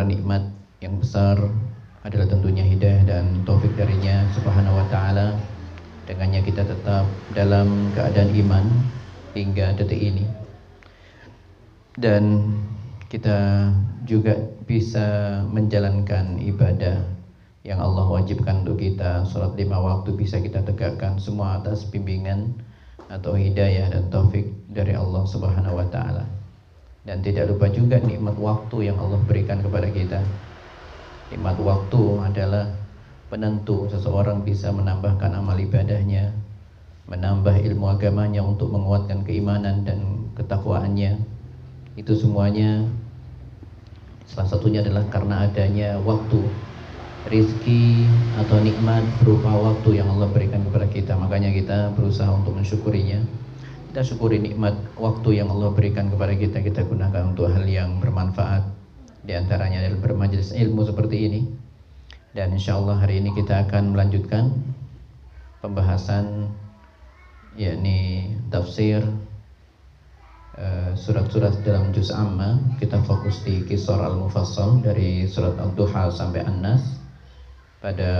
antara nikmat yang besar adalah tentunya hidayah dan taufik darinya subhanahu wa ta'ala. Dengannya kita tetap dalam keadaan iman hingga detik ini, dan kita juga bisa menjalankan ibadah yang Allah wajibkan untuk kita. Salat 5 waktu bisa kita tegakkan, semua atas bimbingan atau hidayah dan taufik dari Allah subhanahu wa ta'ala. Dan tidak lupa juga nikmat waktu yang Allah berikan kepada kita. Nikmat waktu adalah penentu seseorang bisa menambahkan amal ibadahnya, menambah ilmu agamanya untuk menguatkan keimanan dan ketakwaannya. Itu semuanya salah satunya adalah karena adanya waktu, rizki atau nikmat berupa waktu yang Allah berikan kepada kita. Makanya kita berusaha untuk mensyukurinya. Kita syukuri nikmat waktu yang Allah berikan kepada kita. Kita gunakan untuk hal yang bermanfaat, di antaranya adalah bermajelis ilmu seperti ini. Dan insyaallah hari ini kita akan melanjutkan pembahasan yakni tafsir surat-surat dalam juz amma. Kita fokus di Qisar al-Mufassal dari surat Ad-Duha sampai An-Nas. Pada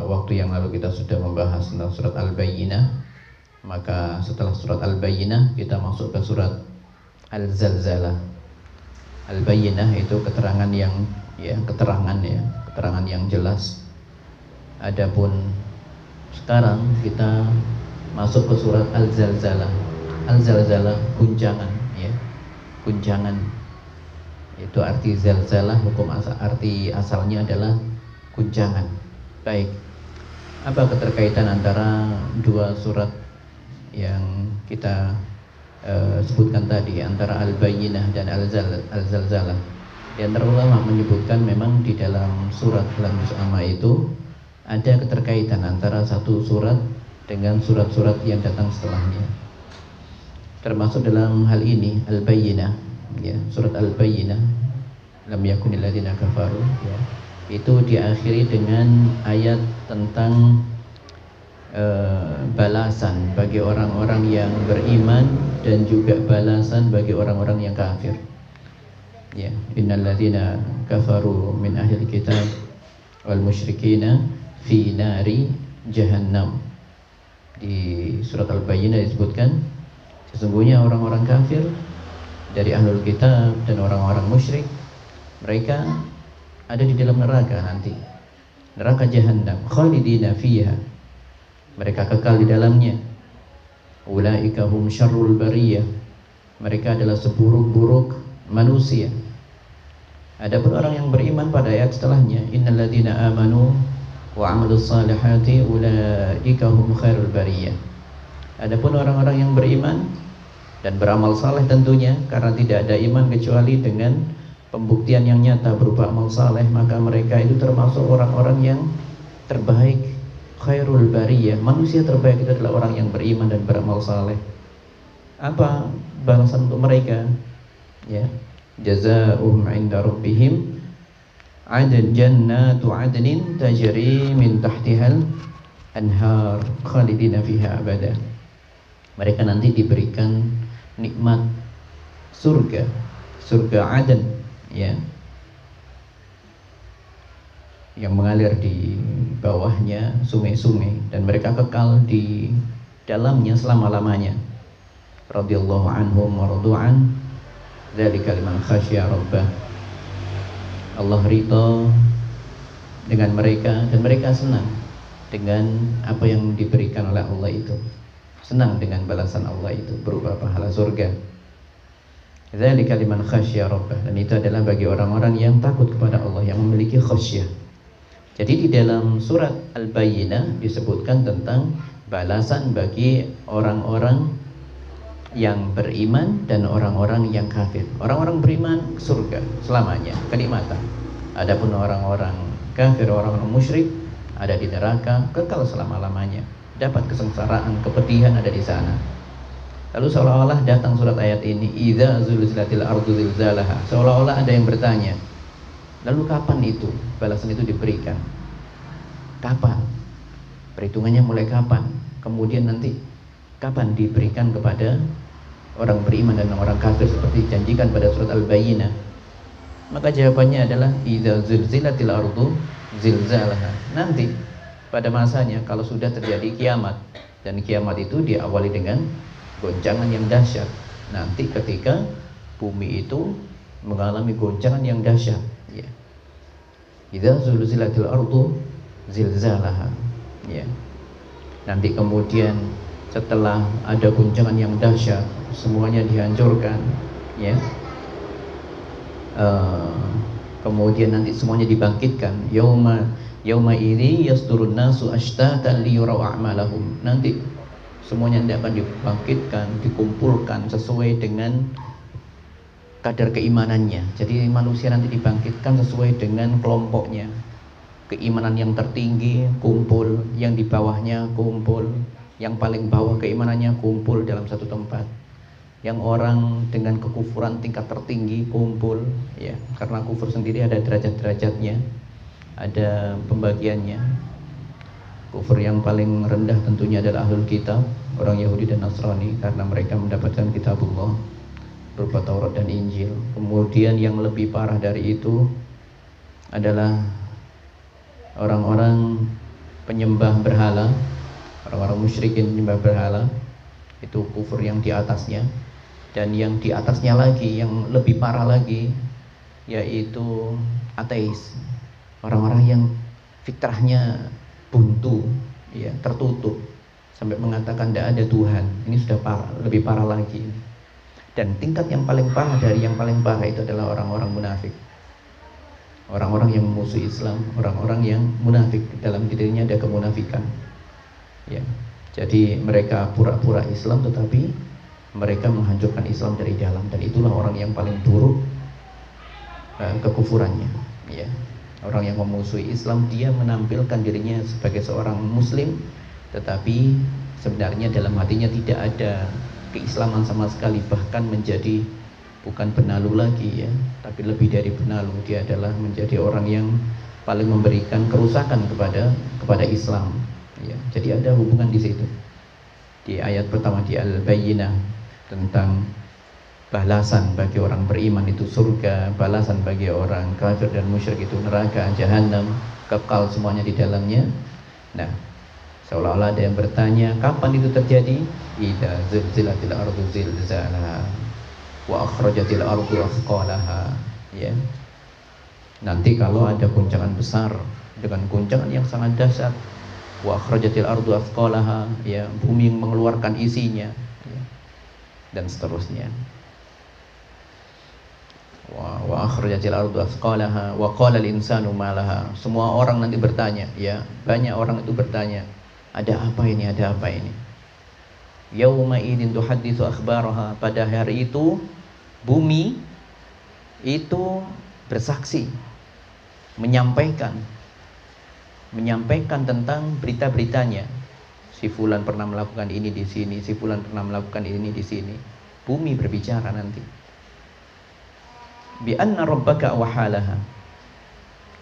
waktu yang lalu kita sudah membahas tentang surat Al-Bayyinah. Maka setelah surat Al-Bayyinah kita masuk ke surat Al-Zalzalah. Al-Bayyinah itu keterangan yang keterangan yang jelas. Adapun sekarang kita masuk ke surat Al-Zalzalah. Al-Zalzalah guncangan, guncangan. Itu arti zalzalah, arti asalnya adalah guncangan. Baik, apa keterkaitan antara dua surat yang kita sebutkan tadi, antara Al-Bayyinah dan Al-Zalzalah? Di antara ulama menyebutkan memang di dalam surat dalam juz amma itu ada keterkaitan antara satu surat dengan surat-surat yang datang setelahnya. Termasuk dalam hal ini Al-Bayyinah, surat Al-Bayyinah, lam yakunil ladzina kafaru, itu diakhiri dengan ayat tentang balasan bagi orang-orang yang beriman dan juga balasan bagi orang-orang yang kafir. Innal ladzina kafaru min ahlil kitab wal musyrikina fi nari jahannam. Di surat Al-Bayyinah disebutkan sesungguhnya orang-orang kafir dari ahlul kitab dan orang-orang musyrik, mereka ada di dalam neraka nanti, neraka jahannam, khalidina fiha, mereka kekal di dalamnya. Ulaika hum syarrul bariyah, mereka adalah seburuk-buruk manusia. Adapun orang yang beriman pada ayat setelahnya, innal ladzina amanu wa 'amilus salihati ulaika hum khairul bariyah. Adapun orang-orang yang beriman dan beramal saleh, tentunya karena tidak ada iman kecuali dengan pembuktian yang nyata berupa amal saleh, maka mereka itu termasuk orang-orang yang terbaik. Khairul bariyah, manusia terbaik itu adalah orang yang beriman dan beramal saleh. Apa balasan untuk mereka? Jazaa'uhum 'inda rabbihim jannatu 'adnin tajri min tahtihal anhar khalidina fiha abada. Mereka nanti diberikan nikmat surga Aden, yang mengalir di bawahnya sungai-sungai, dan mereka kekal di dalamnya selama-lamanya. Radhiyallahu anhum wa radu'an, dzalika liman khasyya rabbah. Allah ridha dengan mereka dan mereka senang dengan apa yang diberikan oleh Allah itu. Senang dengan balasan Allah itu berupa pahala surga. Dzalika liman khasyya rabbah, dan itu adalah bagi orang-orang yang takut kepada Allah, yang memiliki khasyah. Jadi di dalam surat Al-Bayyinah disebutkan tentang balasan bagi orang-orang yang beriman dan orang-orang yang kafir. Orang-orang beriman surga selamanya, kenikmatan. Adapun orang-orang kafir, orang-orang musyrik ada di neraka, kekal selama-lamanya, dapat kesengsaraan, kepedihan ada di sana. Lalu seolah-olah datang surat ayat ini, idza zulzilatil ardu zilzalaha. Seolah-olah ada yang bertanya, lalu kapan itu balasan itu diberikan? Kapan? Perhitungannya mulai kapan? Kemudian nanti kapan diberikan kepada orang beriman dan orang kafir seperti dijanjikan pada surat Al-Bayyinah? Maka jawabannya adalah idza zulzilatil ardu zilzalaha. Nanti pada masanya kalau sudah terjadi kiamat, dan kiamat itu diawali dengan goncangan yang dahsyat. Nanti ketika bumi itu mengalami goncangan yang dahsyat, ya. Idza zulzilatil ardu zilzalaha, ya. Nanti kemudian setelah ada goncangan yang dahsyat, semuanya dihancurkan, ya. Kemudian nanti semuanya dibangkitkan. Yauma idzi yasdurun nasu ashtatan liyurau a'malahum. Nanti semuanya nanti akan dibangkitkan, dikumpulkan sesuai dengan kadar keimanannya. Jadi manusia nanti dibangkitkan sesuai dengan kelompoknya. Keimanan yang tertinggi kumpul, yang di bawahnya kumpul, yang paling bawah keimanannya kumpul dalam satu tempat. Yang orang dengan kekufuran tingkat tertinggi kumpul, ya, karena kufur sendiri ada derajat-derajatnya, ada pembagiannya. Kufur yang paling rendah tentunya adalah ahlul kitab, orang Yahudi dan Nasrani, karena mereka mendapatkan kitabullah berupa Taurat dan Injil. Kemudian yang lebih parah dari itu adalah orang-orang penyembah berhala, orang-orang musyrikin penyembah berhala. Itu kufur yang di atasnya. Dan yang di atasnya lagi, yang lebih parah lagi, yaitu ateis, orang-orang yang fitrahnya buntu, ya, tertutup, sampai mengatakan tidak ada Tuhan. Ini sudah parah, lebih parah lagi. Dan tingkat yang paling parah dari yang paling parah itu adalah orang-orang munafik, orang-orang yang memusuhi Islam, orang-orang yang munafik, dalam dirinya ada kemunafikan, ya. Jadi mereka pura-pura Islam tetapi mereka menghancurkan Islam dari dalam, dan itulah orang yang paling buruk kekufurannya, ya. Orang yang memusuhi Islam, dia menampilkan dirinya sebagai seorang muslim, tetapi sebenarnya dalam hatinya tidak ada keislaman sama sekali, bahkan menjadi bukan benalu lagi, ya, tapi lebih dari benalu. Dia adalah menjadi orang yang paling memberikan kerusakan kepada Islam, ya. Jadi ada hubungan di situ. Di ayat pertama di Al-Bayyinah tentang balasan bagi orang beriman itu surga, balasan bagi orang kafir dan musyrik itu neraka, jahanam, kekal semuanya di dalamnya. Nah, seolah-olah ada yang bertanya, kapan itu terjadi? Idza zulzilatil ardu zilzalaha wa akhrajatil ardu athqalaha, ya. Nanti kalau ada guncangan besar dengan guncangan yang sangat dahsyat, wa akhrajatil ardu athqalaha, ya, bumi mengeluarkan isinya, ya, dan seterusnya. Wa akhrajatil ardu athqalaha wa qala al insanu ma laha. Semua orang nanti bertanya, ya, banyak orang itu bertanya, ada apa ini, ada apa ini? Yauma idzin tuhadditsu akhbaraha. Pada hari itu bumi itu bersaksi, menyampaikan tentang berita-beritanya. Si fulan pernah melakukan ini di sini, si fulan pernah melakukan ini di sini. Bumi berbicara nanti. Bi anna rabbaka wahalaha.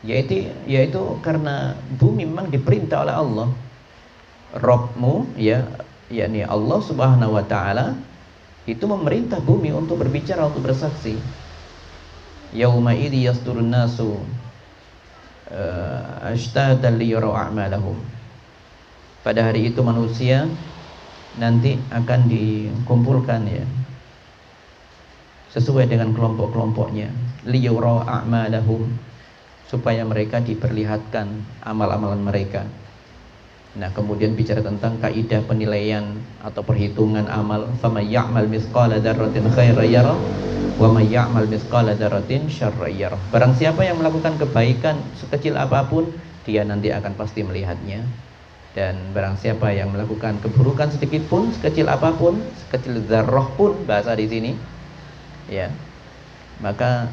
Yaitu karena bumi memang diperintah oleh Allah. Rabbmu, ya, yakni Allah Subhanahu wa taala itu memerintah bumi untuk berbicara, untuk bersaksi. Yauma idzi yasdurun nasu ashtatan liyurau a'malahum. Pada hari itu manusia nanti akan dikumpulkan, ya, sesuai dengan kelompok-kelompoknya, liyurau a'malahum, supaya mereka diperlihatkan amal-amalan mereka. Nah, kemudian bicara tentang kaidah penilaian atau perhitungan amal, faman ya'mal mithqala dzarratin khairan yarah wa may ya'mal mithqala dzarratin syarran yarah. Barang siapa yang melakukan kebaikan sekecil apapun, dia nanti akan pasti melihatnya. Dan barang siapa yang melakukan keburukan sedikit pun, sekecil apapun, sekecil dzarrah pun bahasa di sini, ya, maka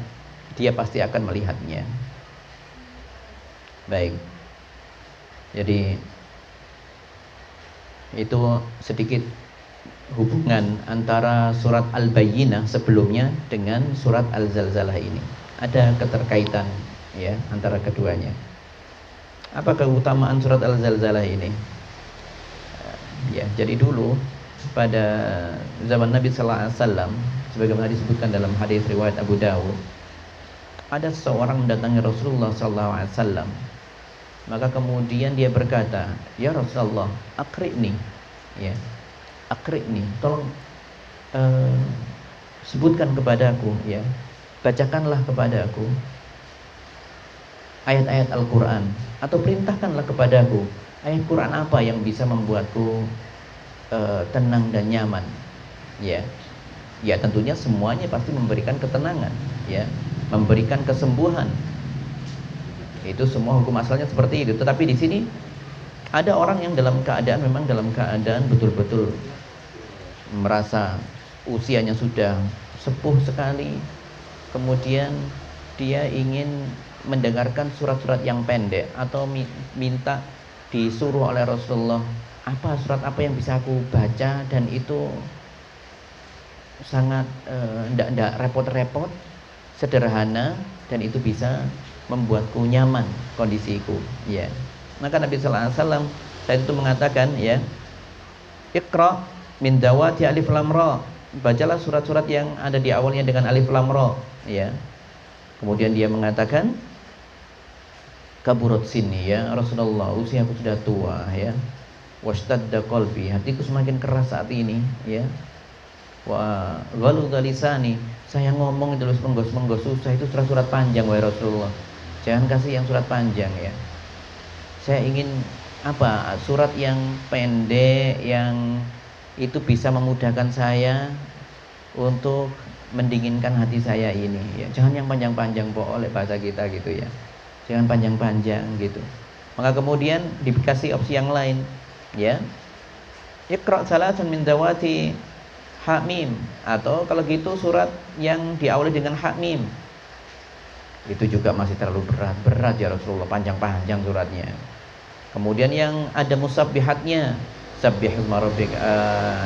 dia pasti akan melihatnya. Baik. Jadi itu sedikit hubungan antara surat Al-Bayyinah sebelumnya dengan surat Al-Zalzalah ini. Ada keterkaitan, ya, antara keduanya. Apa keutamaan surat Al-Zalzalah ini? Ya, jadi dulu pada zaman Nabi sallallahu alaihi wasallam, sebagaimana disebutkan dalam hadis riwayat Abu Dawud, ada seseorang mendatangi Rasulullah SAW. Maka kemudian dia berkata, ya Rasulullah, akri'ni, ya, akri'ni, tolong sebutkan kepadaku, ya, bacakanlah kepadaku ayat-ayat Al-Quran, atau perintahkanlah kepadaku ayat Quran apa yang bisa membuatku tenang dan nyaman. Ya, ya tentunya semuanya pasti memberikan ketenangan, ya, memberikan kesembuhan. Itu semua hukum asalnya seperti itu. Tetapi di sini ada orang yang dalam keadaan, memang dalam keadaan betul-betul merasa usianya sudah sepuh sekali. Kemudian dia ingin mendengarkan surat-surat yang pendek, atau minta disuruh oleh Rasulullah, apa surat apa yang bisa aku baca dan itu sangat tidak repot-repot, sederhana, dan itu bisa membuatku nyaman kondisiku, ya. Maka Nabi sallallahu alaihi wasallam saat itu mengatakan, ya, Iqra min dawati alif lam ra, bacalah surat-surat yang ada di awalnya dengan alif lam ra, ya. Kemudian dia mengatakan, kaburat sini, ya Rasulullah, usiaku sudah tua, ya, washtadda qalbi, hatiku semakin keras saat ini, ya, wa ghaludha lisani, saya ngomong itu menggos-menggos susah, itu surat-surat panjang wahai Rasulullah, jangan kasih yang surat panjang, ya. Saya ingin apa? Surat yang pendek, yang itu bisa memudahkan saya untuk mendinginkan hati saya ini, ya. Jangan yang panjang-panjang, oleh bahasa kita gitu, ya. Jangan panjang-panjang gitu. Maka kemudian dikasih opsi yang lain, ya. Iqra salasan min dawati hamim, atau kalau gitu surat yang diawali dengan hamim. Itu juga masih terlalu berat ya Rasulullah, panjang-panjang suratnya. Kemudian yang ada musabbihatnya, sabbihusma rabbik,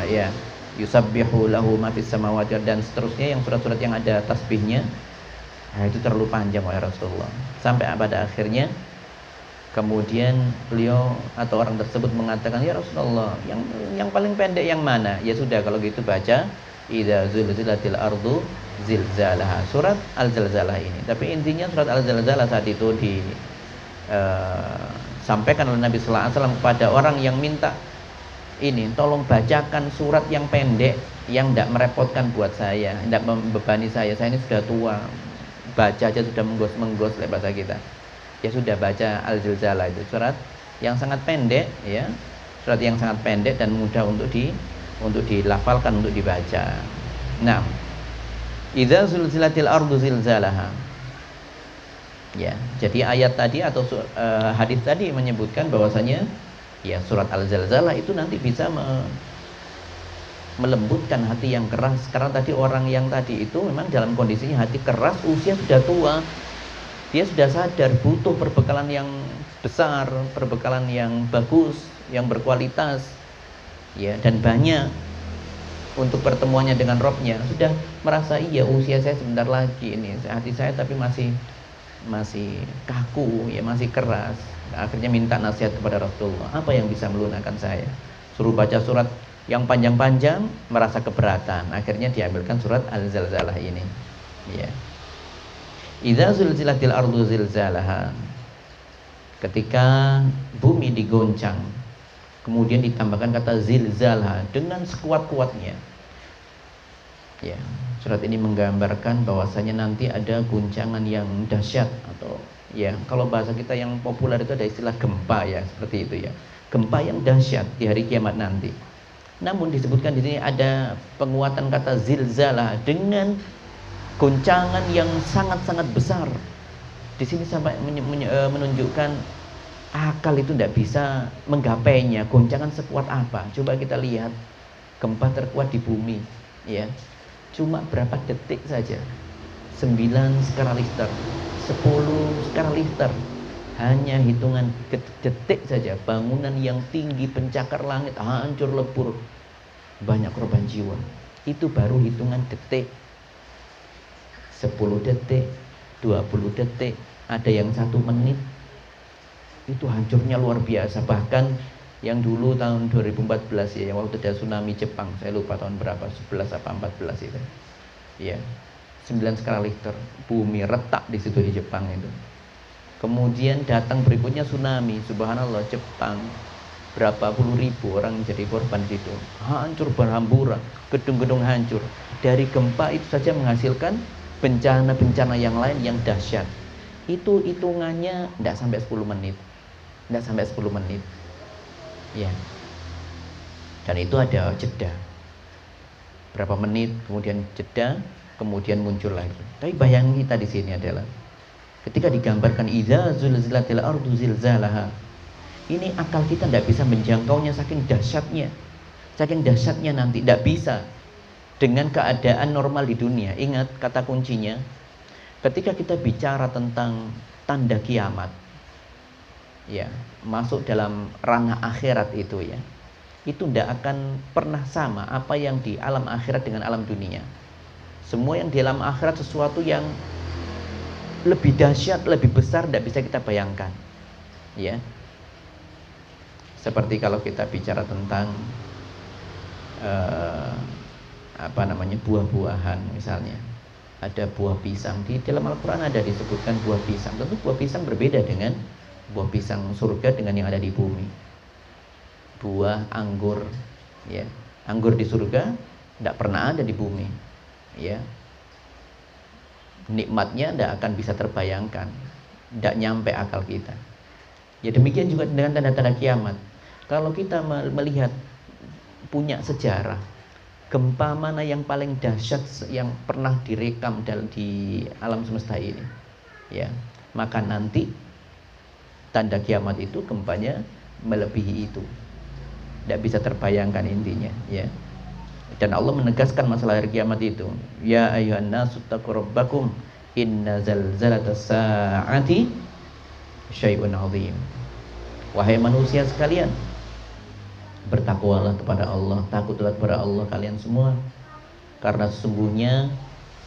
ya, yusabbihu lahu ma fis samawati, dan seterusnya, yang surat-surat yang ada tasbihnya. Nah, itu terlalu panjang oleh Rasulullah. Sampai pada akhirnya kemudian beliau atau orang tersebut mengatakan, ya Rasulullah, yang paling pendek yang mana? Ya sudah, kalau gitu baca idza zulzilatil ardu zilzalaha, surat Al-Zalzalah ini. Tapi intinya surat Al-Zalzalah saat itu disampaikan oleh Nabi sallallahu alaihi wasallam kepada orang yang minta ini, tolong bacakan surat yang pendek yang tidak merepotkan buat saya, tidak membebani saya ini sudah tua, baca aja sudah menggos-menggos oleh bahasa kita. Ya sudah, baca Al-Zalzalah, itu surat yang sangat pendek, ya, surat yang sangat pendek dan mudah untuk dilafalkan, untuk dibaca. Nah, idza zulzilatil ardu zilzalaha, ya. Jadi ayat tadi atau hadis tadi menyebutkan bahwasanya, ya, surat Al-Zalzalah itu nanti bisa melembutkan hati yang keras. Karena tadi orang yang tadi itu memang dalam kondisinya hati keras, usia sudah tua. Dia sudah sadar butuh perbekalan yang besar, perbekalan yang bagus, yang berkualitas, ya, dan banyak untuk pertemuannya dengan Robnya. Sudah merasa, iya, usia saya sebentar lagi ini, hati saya tapi masih kaku, ya, masih keras. Akhirnya minta nasihat kepada Rasulullah, apa yang bisa melunakkan saya? Suruh baca surat yang panjang-panjang, merasa keberatan. Akhirnya diambilkan surat Al-Zalzalah ini, ya. Idza zulzilatil ardu zilzalaha, ketika bumi digoncang. Kemudian ditambahkan kata zilzalha, dengan sekuat-kuatnya. Ya, surat ini menggambarkan bahwasanya nanti ada guncangan yang dahsyat, atau, ya, kalau bahasa kita yang populer itu ada istilah gempa, ya, seperti itu, ya. Gempa yang dahsyat di hari kiamat nanti. Namun disebutkan di sini ada penguatan kata zilzalah dengan goncangan yang sangat-sangat besar. Di sini sampai menunjukkan akal itu tidak bisa menggapainya. Goncangan sekuat apa? Coba kita lihat gempa terkuat di bumi, ya, cuma berapa detik saja. 9 skala Richter, 10 skala Richter, hanya hitungan detik saja. Bangunan yang tinggi pencakar langit hancur lebur, banyak korban jiwa. Itu baru hitungan detik. 10 detik, 20 detik, ada yang 1 menit. Itu hancurnya luar biasa. Bahkan yang dulu tahun 2014, ya, yang waktu ada tsunami Jepang, saya lupa tahun berapa, 11 apa 14 itu, ya, 9 skala Richter. Bumi retak di situ di Jepang itu. Kemudian datang berikutnya tsunami. Subhanallah, Jepang berapa puluh ribu orang jadi korban di situ. Hancur berhamburan, gedung-gedung hancur. Dari gempa itu saja menghasilkan bencana-bencana yang lain yang dahsyat. Itu hitungannya tidak sampai 10 menit. Tidak sampai 10 menit. Ya. Dan itu ada jeda. Berapa menit, kemudian jeda, kemudian muncul lagi. Tapi bayangan kita di sini adalah ketika digambarkan idza zulzilatil ardu zilzalaha. Ini akal kita tidak bisa menjangkaunya saking dahsyatnya. Saking dahsyatnya nanti tidak bisa dengan keadaan normal di dunia. Ingat kata kuncinya, ketika kita bicara tentang tanda kiamat, ya, masuk dalam ranah akhirat itu ya. Itu tidak akan pernah sama apa yang di alam akhirat dengan alam dunia. Semua yang di alam akhirat sesuatu yang lebih dahsyat, lebih besar, tidak bisa kita bayangkan. Ya, seperti kalau kita bicara tentang buah-buahan misalnya. Ada buah pisang, di dalam Al-Quran ada disebutkan buah pisang. Tentu buah pisang berbeda dengan buah pisang surga dengan yang ada di bumi. Buah anggur, ya, anggur di surga tidak pernah ada di bumi, ya. Nikmatnya tidak akan bisa terbayangkan, tidak nyampe akal kita. Ya demikian juga dengan tanda-tanda kiamat. Kalau kita melihat punya sejarah, gempa mana yang paling dahsyat yang pernah direkam di alam semesta ini, ya, maka nanti tanda kiamat itu gempanya melebihi itu. Tidak bisa terbayangkan intinya, ya. Dan Allah menegaskan masalah hari kiamat itu. Ya ayyuhan nasu taqu rabbakum inna zalzalatas saati syai'un 'adzim. Wahai manusia sekalian, bertakwalah kepada Allah, takutlah kepada Allah kalian semua, karena sesungguhnya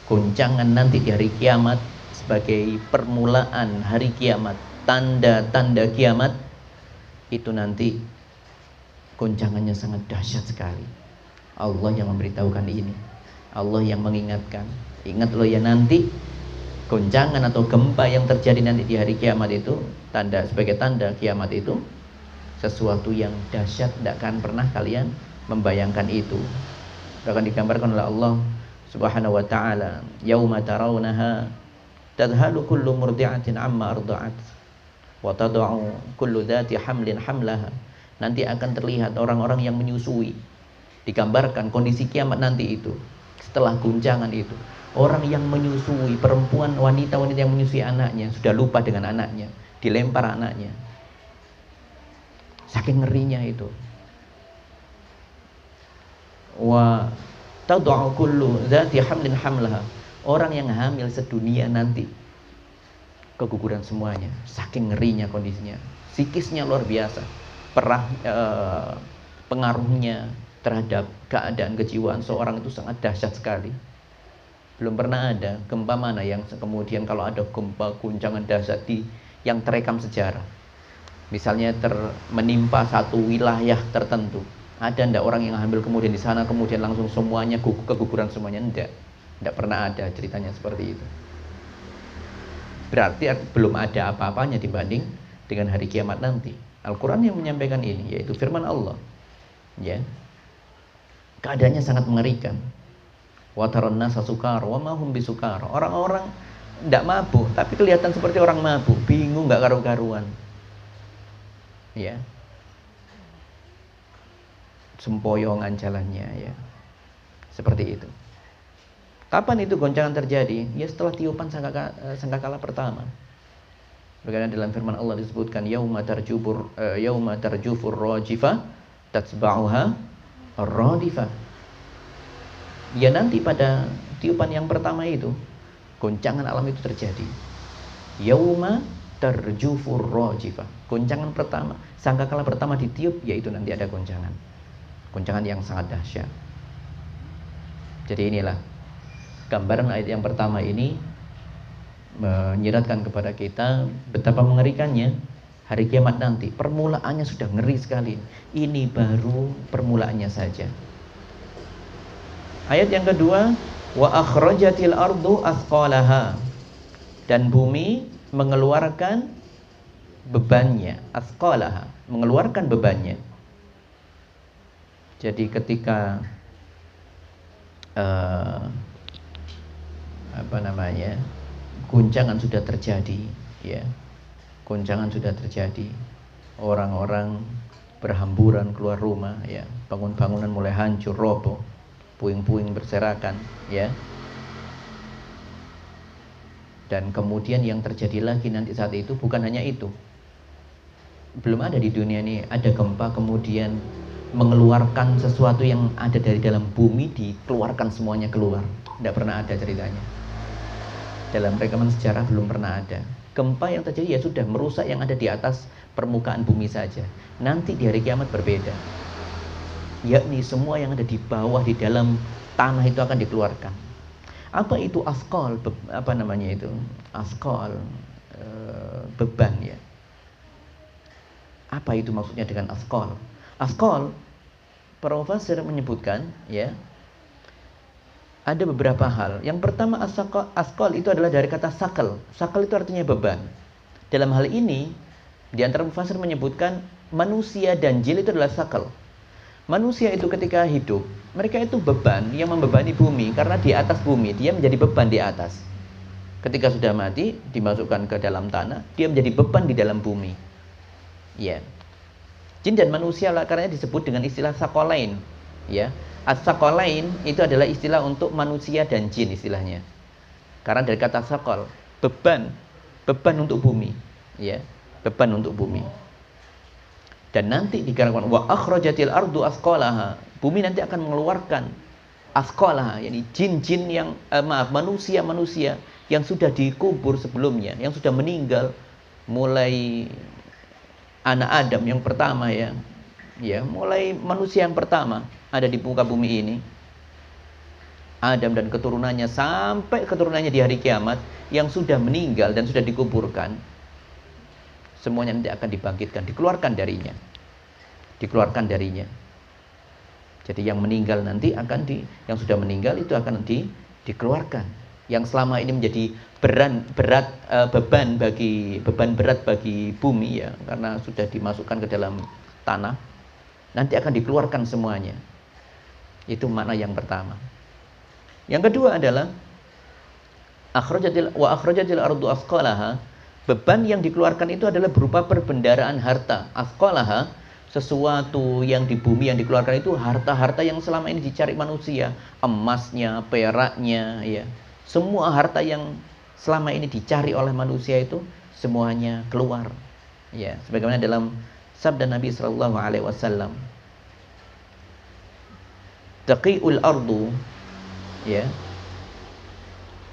goncangan nanti di hari kiamat sebagai permulaan hari kiamat, tanda-tanda kiamat itu nanti goncangannya sangat dahsyat sekali. Allah yang memberitahukan ini, Allah yang mengingatkan. Ingat loh ya, nanti goncangan atau gempa yang terjadi nanti di hari kiamat itu sebagai tanda kiamat itu sesuatu yang dahsyat, tidak akan pernah kalian membayangkan itu. Akan digambarkan oleh Allah Subhanahu wa taala, yauma tarawunaha tadhalu kullu murdi'atin amma arda'at wa tad'u kullu dhati hamlin hamlaha. Nanti akan terlihat orang-orang yang menyusui. Digambarkan kondisi kiamat nanti itu, setelah guncangan itu, orang yang menyusui, perempuan, wanita-wanita yang menyusui anaknya, sudah lupa dengan anaknya, dilempar anaknya. Saking ngerinya itu. Wa tad'u kullu dzati hamlin hamlaha. Orang yang hamil sedunia nanti keguguran semuanya. Saking ngerinya kondisinya. Psikisnya luar biasa. Pengaruhnya terhadap keadaan kejiwaan seorang itu sangat dahsyat sekali. Belum pernah ada gempa mana yang kemudian kalau ada gempa guncangan dahsyat yang terekam sejarah. Misalnya menimpa satu wilayah tertentu. Ada ndak orang yang hamil kemudian di sana kemudian langsung semuanya keguguran semuanya? Ndak pernah ada ceritanya seperti itu. Berarti belum ada apa-apanya dibanding dengan hari kiamat nanti. Al-Quran yang menyampaikan ini, yaitu firman Allah, ya. Keadaannya sangat mengerikan. Wa taran nasa sukar wa ma hum bisukar. Orang-orang tidak mabuk, tapi kelihatan seperti orang mabuk, bingung, nggak karu-karuan, ya. Sempoyongan jalannya, ya. Seperti itu. Kapan itu goncangan terjadi? Ya setelah tiupan sangkakala pertama. Bagaimana dalam firman Allah disebutkan yauma tarjufur rajifah tatsba'uha ar-radifah. Ya nanti pada tiupan yang pertama itu goncangan alam itu terjadi. Yauma tarjufur rajifah. Goncangan pertama, sangkakala pertama ditiup, yaitu nanti ada goncangan. Goncangan yang sangat dahsyat. Jadi inilah gambaran ayat yang pertama ini menyiratkan kepada kita betapa mengerikannya hari kiamat nanti. Permulaannya sudah ngeri sekali. Ini baru permulaannya saja. Ayat yang kedua, Wa akhrajatil ardu athqalaha, dan bumi mengeluarkan bebannya. Athqalaha, mengeluarkan bebannya. Jadi ketika guncangan sudah terjadi, ya, goncangan sudah terjadi, orang-orang berhamburan keluar rumah, ya, bangunan mulai hancur, roboh, puing-puing berserakan, ya. Dan kemudian yang terjadi lagi nanti saat itu bukan hanya itu. Belum ada di dunia ini ada gempa kemudian mengeluarkan sesuatu yang ada dari dalam bumi, dikeluarkan semuanya keluar. Tidak pernah ada ceritanya. Dalam rekaman sejarah belum pernah ada. Gempa yang terjadi ya sudah merusak yang ada di atas permukaan bumi saja. Nanti di hari kiamat berbeda. Yakni semua yang ada di bawah, di dalam tanah itu akan dikeluarkan. Apa itu asqal? Asqal, beban, ya. Apa itu maksudnya dengan asqal? Asqal, para mufassir menyebutkan, ya, ada beberapa hal. Yang pertama, asqal itu adalah dari kata sakal. Sakal itu artinya beban. Dalam hal ini, di antara mufassir menyebutkan manusia dan jin itu adalah sakal. Manusia itu ketika hidup, mereka itu beban yang membebani bumi, karena di atas bumi dia menjadi beban di atas. Ketika sudah mati, dimasukkan ke dalam tanah, dia menjadi beban di dalam bumi. Ya. Jin dan manusia lah, karena disebut dengan istilah sakolain, ya. As-sakolain itu adalah istilah untuk manusia dan jin istilahnya. Karena dari kata sakol, beban untuk bumi, ya, beban untuk bumi. Dan nanti dikatakan wa akhrajatil ardu asqalaha, bumi nanti akan mengeluarkan asqalaha, yakni jin-jin yang manusia-manusia yang sudah dikubur sebelumnya, yang sudah meninggal, mulai anak Adam yang pertama, ya, mulai manusia yang pertama ada di muka bumi ini, Adam dan keturunannya sampai keturunannya di hari kiamat yang sudah meninggal dan sudah dikuburkan, semuanya nanti akan dibangkitkan, dikeluarkan darinya. Jadi yang meninggal nanti yang sudah meninggal itu akan dikeluarkan. Yang selama ini menjadi beban berat bagi bumi, ya, karena sudah dimasukkan ke dalam tanah, nanti akan dikeluarkan semuanya. Itu makna yang pertama. Yang kedua adalah akhrajatil ardu asqalaha, beban yang dikeluarkan itu adalah berupa perbendaharaan harta. Asqalaha, sesuatu yang di bumi yang dikeluarkan itu harta-harta yang selama ini dicari manusia, emasnya, peraknya, ya. Semua harta yang selama ini dicari oleh manusia itu semuanya keluar. Ya, sebagaimana dalam sabda Nabi sallallahu alaihi wasallam, taqiul ardu, ya,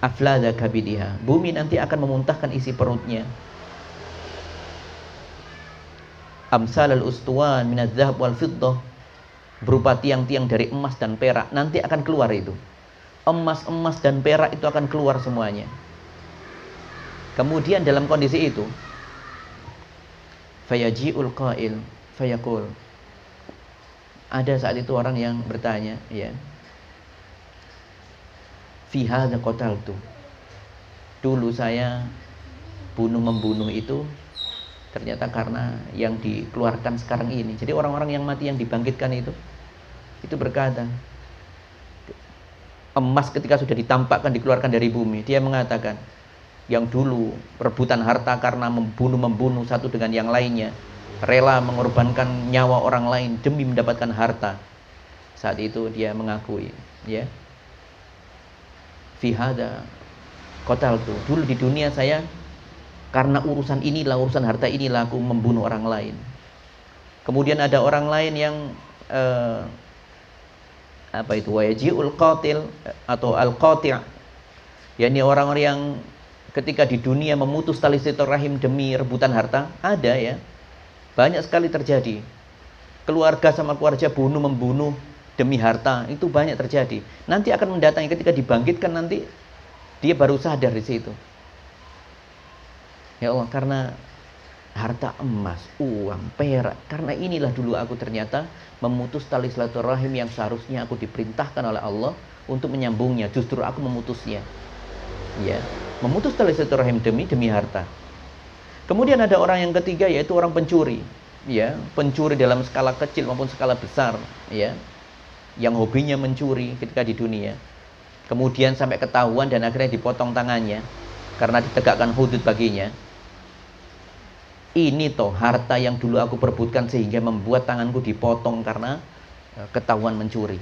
aflada kabidiha, bumi nanti akan memuntahkan isi perutnya, amsal al-ustuwan minadz dzahab wal fiddah, berupa tiang-tiang dari emas dan perak, nanti akan keluar itu. Emas dan perak itu akan keluar semuanya. Kemudian dalam kondisi itu, fayaji'ul qail fayaqul, ada saat itu orang yang bertanya, ya, fi hadza qataltu, dulu saya membunuh itu ternyata karena yang dikeluarkan sekarang ini. Jadi orang-orang yang mati yang dibangkitkan itu berkata, emas ketika sudah ditampakkan dikeluarkan dari bumi, dia mengatakan, yang dulu rebutan harta karena membunuh satu dengan yang lainnya, rela mengorbankan nyawa orang lain demi mendapatkan harta, saat itu dia mengakui, ya, fi hadza qataltu, dulu di dunia saya karena urusan harta inilah aku membunuh orang lain. Kemudian ada orang lain yang wayaji'ul qatil atau al-qati', yakni orang-orang yang ketika di dunia memutus tali silaturahim demi rebutan harta. Ada, ya, banyak sekali terjadi. Keluarga sama keluarga membunuh demi harta, itu banyak terjadi. Nanti akan mendatangi, ketika dibangkitkan nanti dia baru sadar di situ. Ya Allah, karena harta emas, uang, perak, karena inilah dulu aku ternyata memutus tali silaturahim yang seharusnya aku diperintahkan oleh Allah untuk menyambungnya, justru aku memutusnya. Ya, memutus tali silaturahim demi harta. Kemudian ada orang yang ketiga, yaitu orang pencuri. Ya, pencuri dalam skala kecil maupun skala besar, ya. Yang hobinya mencuri ketika di dunia. Kemudian sampai ketahuan dan akhirnya dipotong tangannya karena ditegakkan hudud baginya. Ini toh harta yang dulu aku perebutkan sehingga membuat tanganku dipotong karena ketahuan mencuri.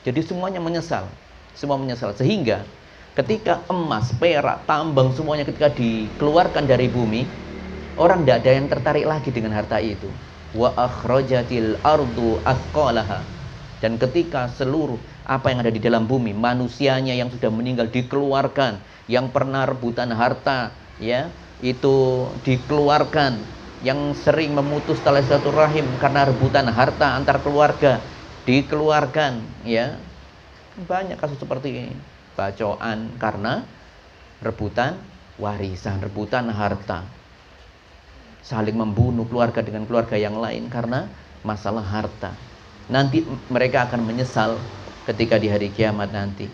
Jadi semuanya menyesal. Semua menyesal. Sehingga ketika emas, perak, tambang semuanya ketika dikeluarkan dari bumi, orang tidak ada yang tertarik lagi dengan harta itu. Wa akhrajatil ardu athqalaha. Dan ketika seluruh apa yang ada di dalam bumi, manusianya yang sudah meninggal dikeluarkan, yang pernah rebutan harta, ya, itu dikeluarkan, yang sering memutus tali silaturahim karena rebutan harta antar keluarga dikeluarkan, ya. Banyak kasus seperti ini. Bacoan karena rebutan warisan, rebutan harta. Saling membunuh keluarga dengan keluarga yang lain karena masalah harta. Nanti mereka akan menyesal ketika di hari kiamat nanti.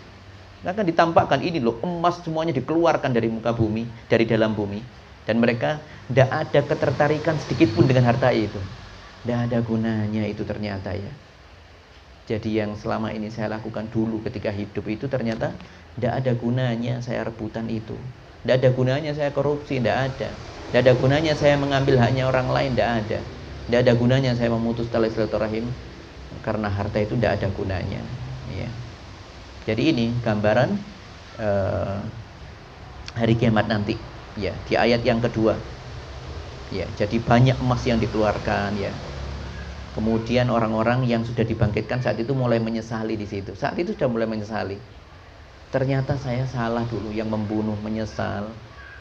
Akan ditampakkan ini loh, emas semuanya dikeluarkan dari muka bumi, dari dalam bumi. Dan mereka tidak ada ketertarikan sedikit pun dengan harta itu. Tidak ada gunanya itu ternyata, ya. Jadi yang selama ini saya lakukan dulu ketika hidup itu ternyata tidak ada gunanya saya rebutan itu. Tidak ada gunanya saya korupsi, tidak ada. Tidak ada gunanya saya mengambil haknya orang lain, tidak ada. Tidak ada gunanya saya memutus tali silaturahim karena harta itu tidak ada gunanya. Ya. Jadi ini gambaran hari kiamat nanti. Ya, di ayat yang kedua. Ya, jadi banyak emas yang dikeluarkan, ya. Kemudian orang-orang yang sudah dibangkitkan saat itu mulai menyesali di situ. Saat itu sudah mulai menyesali. Ternyata saya salah dulu, yang membunuh menyesal,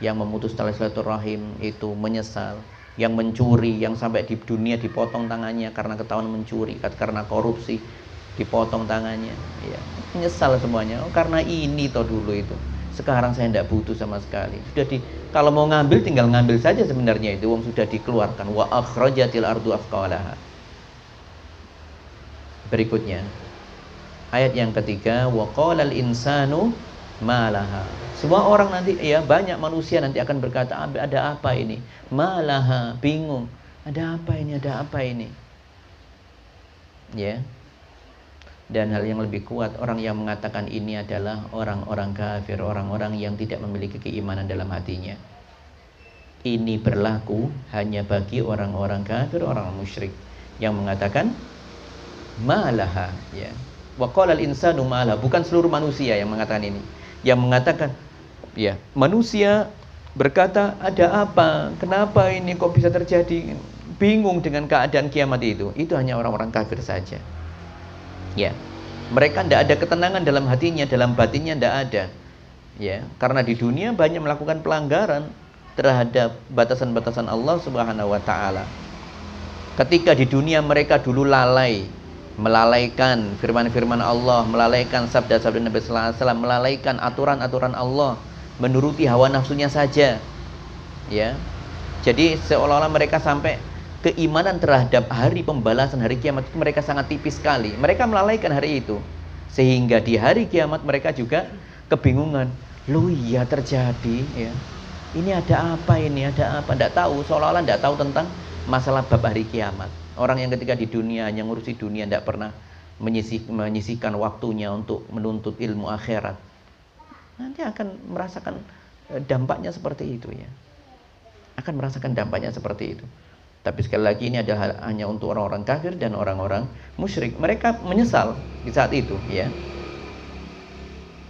yang memutus tali silaturahim itu menyesal, yang mencuri, yang sampai di dunia dipotong tangannya karena ketahuan mencuri, karena korupsi dipotong tangannya, ya. Menyesal semuanya. Oh, karena ini toh dulu itu. Sekarang saya tidak butuh sama sekali. Kalau mau ngambil tinggal ngambil saja sebenarnya itu, wong sudah dikeluarkan. Wa akhrajatil ardu athqalaha. Berikutnya ayat yang ketiga, wa qalal insanu malaha. Semua orang nanti, ya, banyak manusia nanti akan berkata, ada apa ini? Malaha, bingung. Ada apa ini? Ada apa ini? Ya. Dan hal yang lebih kuat, orang yang mengatakan ini adalah orang-orang kafir, orang-orang yang tidak memiliki keimanan dalam hatinya. Ini berlaku hanya bagi orang-orang kafir, orang musyrik yang mengatakan malaha, ya. Wa qalal insanu malaha, bukan seluruh manusia yang mengatakan ini. Yang mengatakan, ya, manusia berkata, ada apa? Kenapa ini kok bisa terjadi? Bingung dengan keadaan kiamat itu. Itu hanya orang-orang kafir saja. Ya, mereka tidak ada ketenangan dalam hatinya, dalam batinnya tidak ada. Ya, karena di dunia banyak melakukan pelanggaran terhadap batasan-batasan Allah Subhanahu wa taala. Ketika di dunia mereka dulu lalai, melalaikan firman-firman Allah, melalaikan sabda-sabda Nabi sallallahu alaihi wasallam, melalaikan aturan-aturan Allah, menuruti hawa nafsunya saja. Ya. Jadi seolah-olah mereka sampai keimanan terhadap hari pembalasan, hari kiamat itu mereka sangat tipis sekali. Mereka melalaikan hari itu. Sehingga di hari kiamat mereka juga kebingungan. Loh, iya terjadi, ya. Ini ada apa ini? Ada apa? Tidak tahu, seolah-olah tidak tahu tentang masalah bab hari kiamat. Orang yang ketika di dunia hanya ngurusi dunia, tidak pernah menyisihkan waktunya untuk menuntut ilmu akhirat, nanti akan merasakan dampaknya seperti itu, ya. Akan merasakan dampaknya seperti itu. Tapi sekali lagi ini adalah hanya untuk orang-orang kafir dan orang-orang musyrik. Mereka menyesal di saat itu, ya.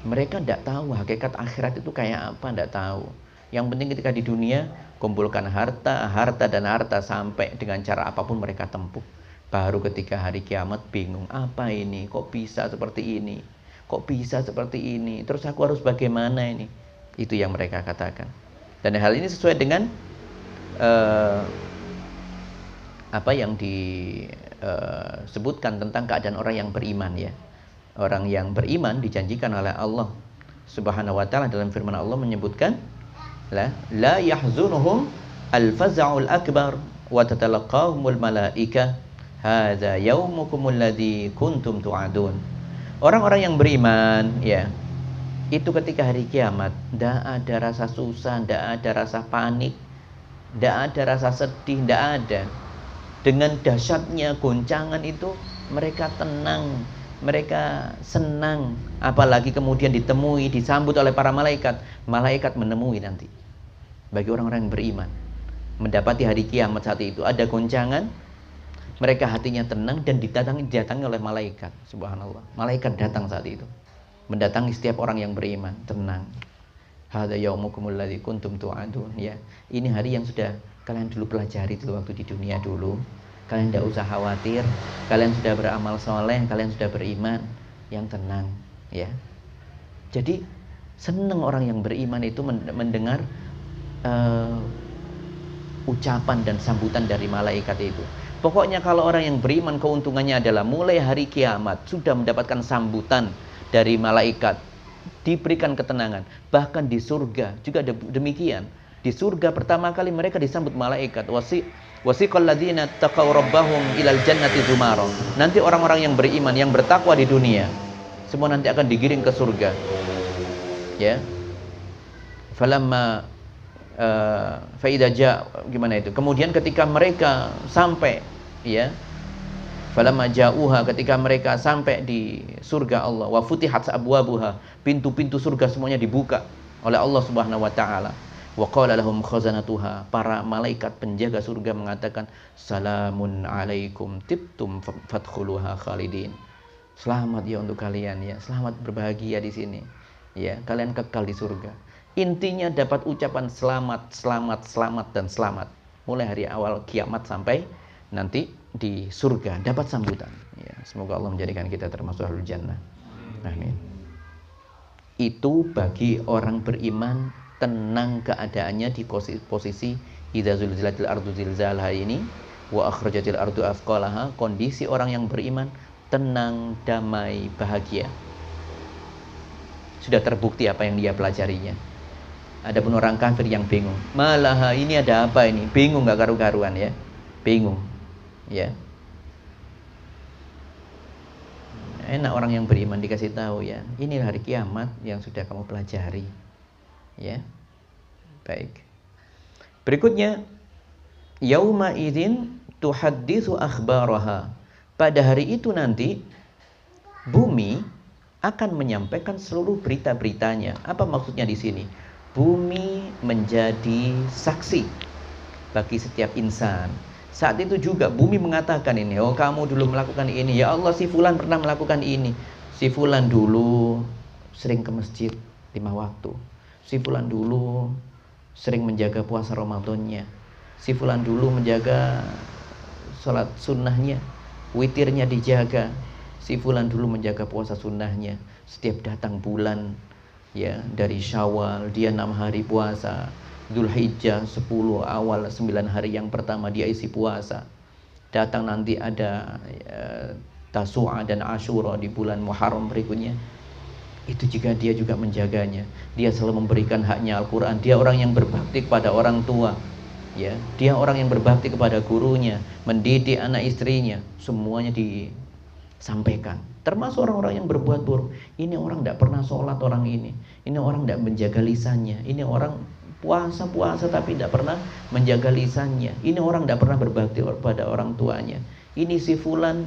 Mereka tidak tahu hakikat akhirat itu kayak apa, tidak tahu. Yang penting ketika di dunia kumpulkan harta, dan harta sampai dengan cara apapun mereka tempuh. Baru ketika hari kiamat bingung, apa ini? Kok bisa seperti ini? Kok bisa seperti ini? Terus aku harus bagaimana ini? Itu yang mereka katakan. Dan hal ini sesuai dengan apa yang disebutkan tentang keadaan orang yang beriman, ya. Orang yang beriman dijanjikan oleh Allah Subhanahu wa taala dalam firman Allah menyebutkan la yahzunuhum al-faza'ul akbar wa tatalaqahumul malaika hadza yaumukumul ladzi kuntum tu'adun. Orang-orang yang beriman, ya, itu ketika hari kiamat, tidak ada rasa susah, tidak ada rasa panik, tidak ada rasa sedih, tidak ada. Dengan dahsyatnya goncangan itu, mereka tenang, mereka senang. Apalagi kemudian ditemui, disambut oleh para malaikat. Malaikat menemui nanti. Bagi orang-orang yang beriman, mendapati hari kiamat saat itu, ada goncangan, mereka hatinya tenang dan didatangi oleh malaikat. Subhanallah, malaikat datang saat itu, mendatangi setiap orang yang beriman. Tenang, hadza yaumukumul ladzi kuntum tu'adun, ya. Ini hari yang sudah kalian dulu pelajari dulu waktu di dunia dulu. Kalian tidak usah khawatir, kalian sudah beramal soleh, kalian sudah beriman. Yang tenang, ya. Jadi senang orang yang beriman itu mendengar ucapan dan sambutan dari malaikat itu. Pokoknya kalau orang yang beriman, keuntungannya adalah mulai hari kiamat sudah mendapatkan sambutan dari malaikat, diberikan ketenangan. Bahkan di surga juga demikian. Di surga pertama kali mereka disambut malaikat. Wasiqal ladzina taqaw rabbahum ilal jannati zumara. Nanti orang-orang yang beriman, yang bertakwa di dunia, semua nanti akan digiring ke surga. Ya. Falamma faida gimana itu? Kemudian ketika mereka sampai, ya, falamma ja'uha, ketika mereka sampai di surga Allah, wa futihat abwabuha, pintu-pintu surga semuanya dibuka oleh Allah Subhanahu wa taala. Wa qala lahum khazanatuha, para malaikat penjaga surga mengatakan, salamun alaikum tibtum fadkhuluha khalidin. Selamat ya untuk kalian, ya, selamat berbahagia di sini, ya, kalian kekal di surga. Intinya dapat ucapan selamat, selamat, selamat, dan selamat. Mulai hari awal kiamat sampai nanti di surga dapat sambutan. Ya, semoga Allah menjadikan kita termasuk ahlul jannah. Amin. Itu bagi orang beriman, tenang keadaannya di posisi idza zulzilatil ardu zilzalaha ini wa akhrajatil ardu athqalaha. Kondisi orang yang beriman tenang, damai, bahagia. Sudah terbukti apa yang dia pelajarinya. Adapun orang kafir yang bingung, malah ini ada apa ini? Bingung, gak karu-karuan, ya. Bingung, ya. Enak orang yang beriman dikasih tahu, ya. Ini hari kiamat yang sudah kamu pelajari, ya. Baik. Berikutnya, yauma idzin tuhadditsu akhbaraha. Pada hari itu nanti bumi akan menyampaikan seluruh berita-beritanya. Apa maksudnya di sini? Bumi menjadi saksi bagi setiap insan. Saat itu juga bumi mengatakan ini, oh kamu dulu melakukan ini, ya Allah si fulan pernah melakukan ini, si fulan dulu sering ke masjid 5 waktu, si fulan dulu sering menjaga puasa Ramadannya, si fulan dulu menjaga sholat sunnahnya, witirnya dijaga, si fulan dulu menjaga puasa sunnahnya. Setiap datang bulan, ya, dari Syawal dia 6 hari puasa, Dzulhijjah 10 awal 9 hari yang pertama dia isi puasa. Datang nanti ada Tasu'a dan Asyura di bulan Muharram berikutnya, itu juga dia juga menjaganya. Dia selalu memberikan haknya Al-Quran. Dia orang yang berbakti kepada orang tua, ya, dia orang yang berbakti kepada gurunya, mendidik anak istrinya, semuanya disampaikan. Termasuk orang-orang yang berbuat buruk. Ini orang tidak pernah sholat orang ini orang tidak menjaga lisannya, ini orang puasa tapi tidak pernah menjaga lisannya, ini orang tidak pernah berbakti pada orang tuanya, ini si fulan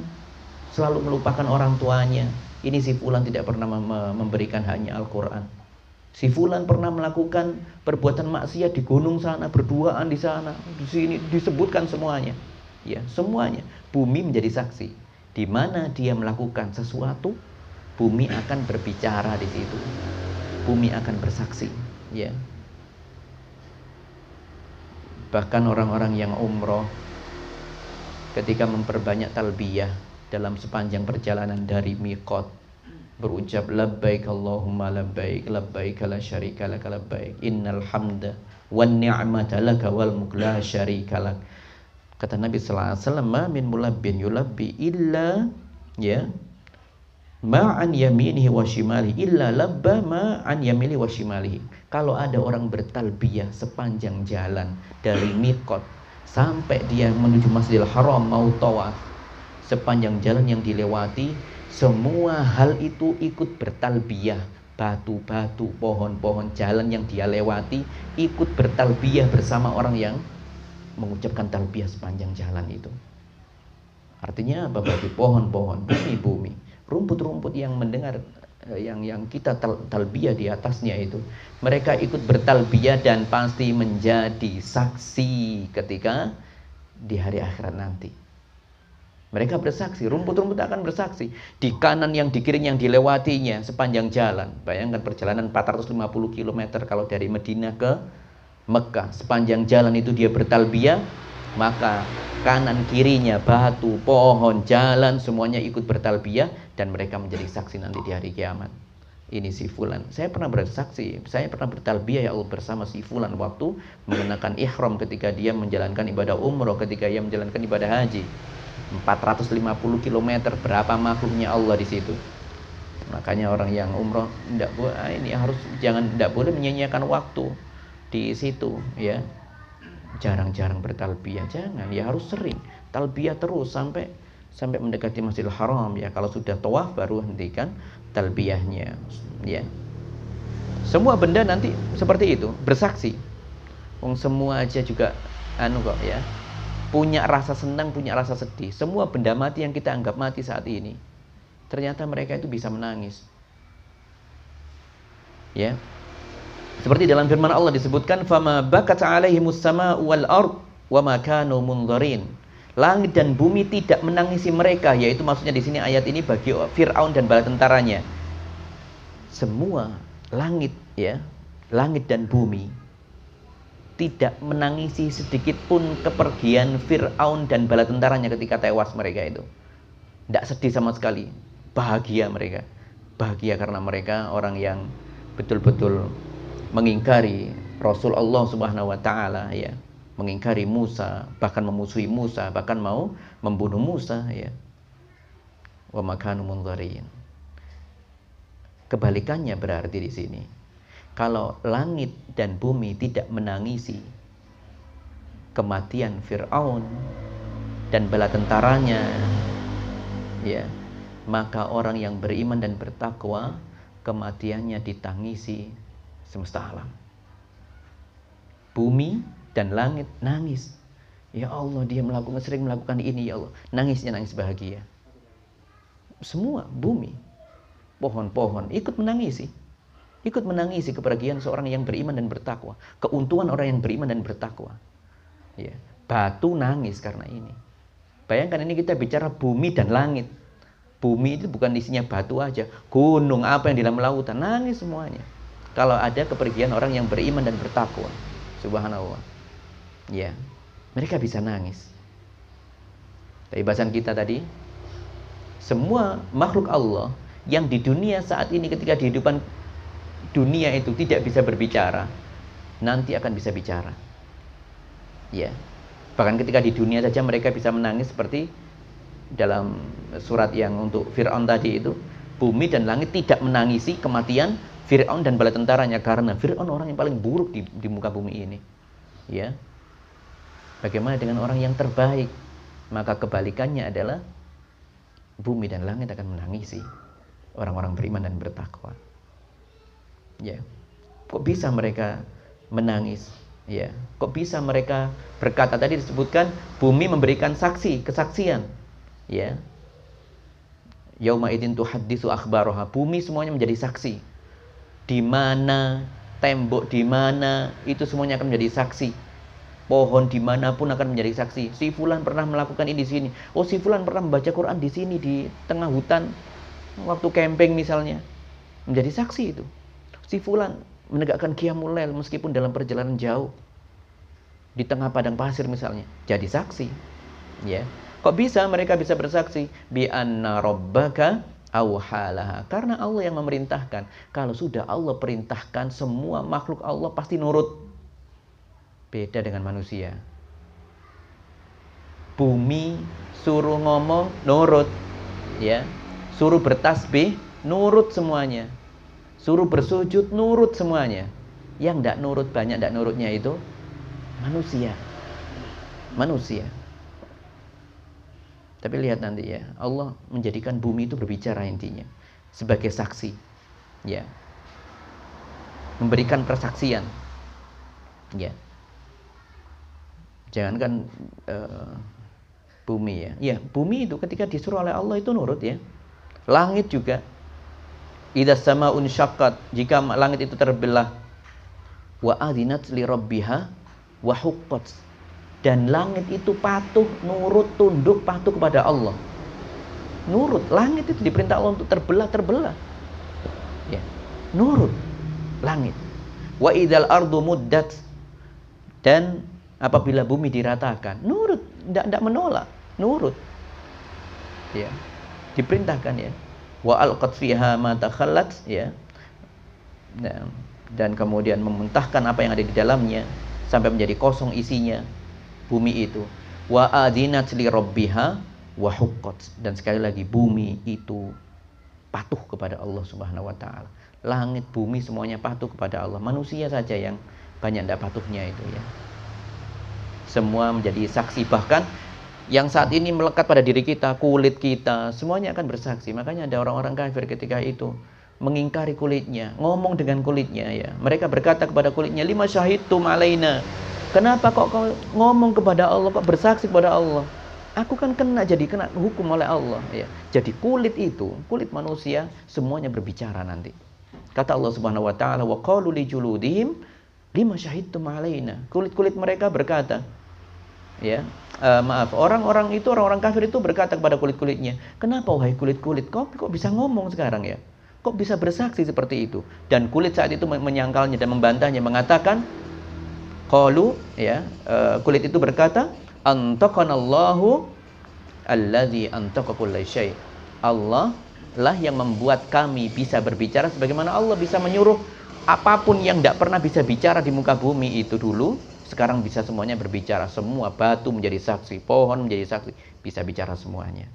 selalu melupakan orang tuanya, ini si fulan tidak pernah memberikan haknya Al-Quran, si fulan pernah melakukan perbuatan maksiat di gunung sana, berduaan di sana, di sini, disebutkan semuanya, ya, semuanya. Bumi menjadi saksi. Di mana dia melakukan sesuatu, bumi akan berbicara di situ. Bumi akan bersaksi, ya. Bahkan orang-orang yang umroh ketika memperbanyak talbiyah dalam sepanjang perjalanan dari miqat, berucap labbaik Allahumma labbaik, labbaik la syarika lak labbaik, innal hamda wan ni'mata laka wal mulk la syarika lak. Kata Nabi sallallahu alaihi wasallam, "Ma min mulabbin yulabbi illa, ya, ma'an yaminihi wa shimalihi illa labba ma'an yaminihi wa shimalihi." Kalau ada orang bertalbiyah sepanjang jalan dari miqat sampai dia menuju Masjidil Haram mau tawaf, sepanjang jalan yang dilewati, semua hal itu ikut bertalbiyah. Batu-batu, pohon-pohon, jalan yang dia lewati ikut bertalbiyah bersama orang yang mengucapkan talbiyah sepanjang jalan itu. Artinya apa? Bagi pohon-pohon, bumi-bumi, rumput-rumput yang mendengar yang kita talbiyah di atasnya itu, mereka ikut bertalbiyah dan pasti menjadi saksi ketika di hari akhirat nanti. Mereka bersaksi, rumput-rumput akan bersaksi. Di kanan yang di kiri yang dilewatinya sepanjang jalan. Bayangkan perjalanan 450 km kalau dari Madinah ke Mekah. Sepanjang jalan itu dia bertalbiyah, maka kanan kirinya batu, pohon, jalan semuanya ikut bertalbiyah dan mereka menjadi saksi nanti di hari kiamat. Ini si fulan. Saya pernah bersaksi, saya pernah bertalbiyah ya Allah bersama si fulan waktu mengenakan ihram ketika dia menjalankan ibadah umroh, ketika dia menjalankan ibadah haji. 450 km, berapa makhluknya Allah di situ. Makanya orang yang umroh tidak boleh menyanyiakan waktu di situ ya. Jarang-jarang bertalbiyah, jangan, ya harus sering talbiyah terus sampai mendekati Masjidil Haram ya. Kalau sudah tawaf baru hentikan talbiyahnya ya. Semua benda nanti seperti itu, bersaksi. Semua aja juga kok ya. Punya rasa senang, punya rasa sedih. Semua benda mati yang kita anggap mati saat ini, ternyata mereka itu bisa menangis. Ya. Seperti dalam firman Allah disebutkan, "Fama bakat 'alaihimus sama'u wal ard wa ma kanu munzarin." Langit dan bumi tidak menangisi mereka, yaitu maksudnya di sini ayat ini bagi Firaun dan bala tentaranya. Semua langit ya, langit dan bumi tidak menangisi sedikit pun kepergian Fir'aun dan bala tentaranya ketika tewas mereka itu. Tidak sedih sama sekali. Bahagia mereka. Bahagia karena mereka orang yang betul-betul mengingkari Rasul Allah Subhanahu wa taala ya. Mengingkari Musa, bahkan memusuhi Musa, bahkan mau membunuh Musa ya. Wa makanu munzarin. Kebalikannya berarti di sini. Kalau langit dan bumi tidak menangisi kematian Fir'aun dan bala tentaranya ya, maka orang yang beriman dan bertakwa kematiannya ditangisi semesta alam. Bumi dan langit nangis. Ya Allah, dia sering melakukan ini ya Allah. Nangisnya nangis bahagia. Semua bumi, pohon-pohon ikut menangisi. Ikut menangisi kepergian seorang yang beriman dan bertakwa. Keuntungan orang yang beriman dan bertakwa. Ya, batu nangis karena ini. Bayangkan ini kita bicara bumi dan langit. Bumi itu bukan isinya batu aja. Gunung apa yang di dalam lautan nangis semuanya. Kalau ada kepergian orang yang beriman dan bertakwa. Subhanallah. Ya, mereka bisa nangis. Dari bahasan kita tadi, semua makhluk Allah yang di dunia saat ini ketika di kehidupan dunia itu tidak bisa berbicara, nanti akan bisa bicara. Ya. Bahkan ketika di dunia saja mereka bisa menangis seperti dalam surat yang untuk Fir'aun tadi itu, bumi dan langit tidak menangisi kematian Fir'aun dan bala tentaranya karena Fir'aun orang yang paling buruk di muka bumi ini. Ya. Bagaimana dengan orang yang terbaik? Maka kebalikannya adalah bumi dan langit akan menangisi orang-orang beriman dan bertakwa. Ya, kok bisa mereka menangis? Ya, kok bisa mereka berkata, tadi disebutkan bumi memberikan kesaksian. Ya, yauma idzin tuhadditsu akhbaraha, bumi semuanya menjadi saksi. Di mana tembok, di mana itu semuanya akan menjadi saksi. Pohon dimanapun akan menjadi saksi. Si fulan pernah melakukan ini di sini. Oh, si fulan pernah membaca Quran di sini di tengah hutan waktu camping misalnya. Menjadi saksi itu. Si fulan menegakkan qiyamul lail meskipun dalam perjalanan jauh di tengah padang pasir misalnya, jadi saksi. Ya. Kok bisa mereka bisa bersaksi? Bi anna rabbaka auhalaha. Karena Allah yang memerintahkan. Kalau sudah Allah perintahkan, semua makhluk Allah pasti nurut. Beda dengan manusia. Bumi suruh ngomong nurut, ya. Suruh bertasbih nurut semuanya. Suruh bersujud, nurut semuanya. Yang tidak nurut, banyak tidak nurutnya itu manusia. Manusia. Tapi lihat nanti ya, Allah menjadikan bumi itu berbicara intinya sebagai saksi, ya, memberikan persaksian, ya. Jangankan bumi ya, ya bumi itu ketika disuruh oleh Allah itu nurut ya. Langit juga, idza sama'un syaqqat, jika langit itu terbelah, wa adzinat li rabbiha wa huqqat, dan langit itu patuh, nurut, tunduk, patuh kepada Allah. Nurut, langit itu diperintah Allah untuk terbelah. Ya, nurut langit. Wa idzal ardu muddat, dan apabila bumi diratakan, nurut, tidak menolak, nurut. Ya, diperintahkan ya. Wa alqat fiha ma takhallat, ya. Dan kemudian memuntahkan apa yang ada di dalamnya sampai menjadi kosong isinya bumi itu. Wa adzinat li rabbiha wa huqqat, dan sekali lagi bumi itu patuh kepada Allah Subhanahu wa taala. Langit, bumi semuanya patuh kepada Allah. Manusia saja yang banyak tidak patuhnya itu ya. Semua menjadi saksi, bahkan yang saat ini melekat pada diri kita, kulit kita, semuanya akan bersaksi. Makanya ada orang-orang kafir ketika itu mengingkari kulitnya, ngomong dengan kulitnya ya. Mereka berkata kepada kulitnya, lima syahidtum alaina. Kenapa kok kau ngomong kepada Allah, kok bersaksi kepada Allah? Aku kan kena hukum oleh Allah ya. Jadi kulit itu, kulit manusia semuanya berbicara nanti. Kata Allah Subhanahu wa taala, wa qalu li juludihim lima syahidtum alaina. Kulit-kulit mereka berkata, ya, orang-orang kafir itu berkata kepada kulit-kulitnya, kenapa wahai kulit-kulit kok bisa ngomong sekarang ya? Kok bisa bersaksi seperti itu? Dan kulit saat itu menyangkalnya dan membantahnya, mengatakan, qalu ya, kulit itu berkata, antaqanallahu allazi antaqa kullai syai'. Allah lah yang membuat kami bisa berbicara, sebagaimana Allah bisa menyuruh apapun yang tidak pernah bisa bicara di muka bumi itu dulu, sekarang bisa semuanya berbicara. Semua batu menjadi saksi, pohon menjadi saksi, bisa bicara semuanya.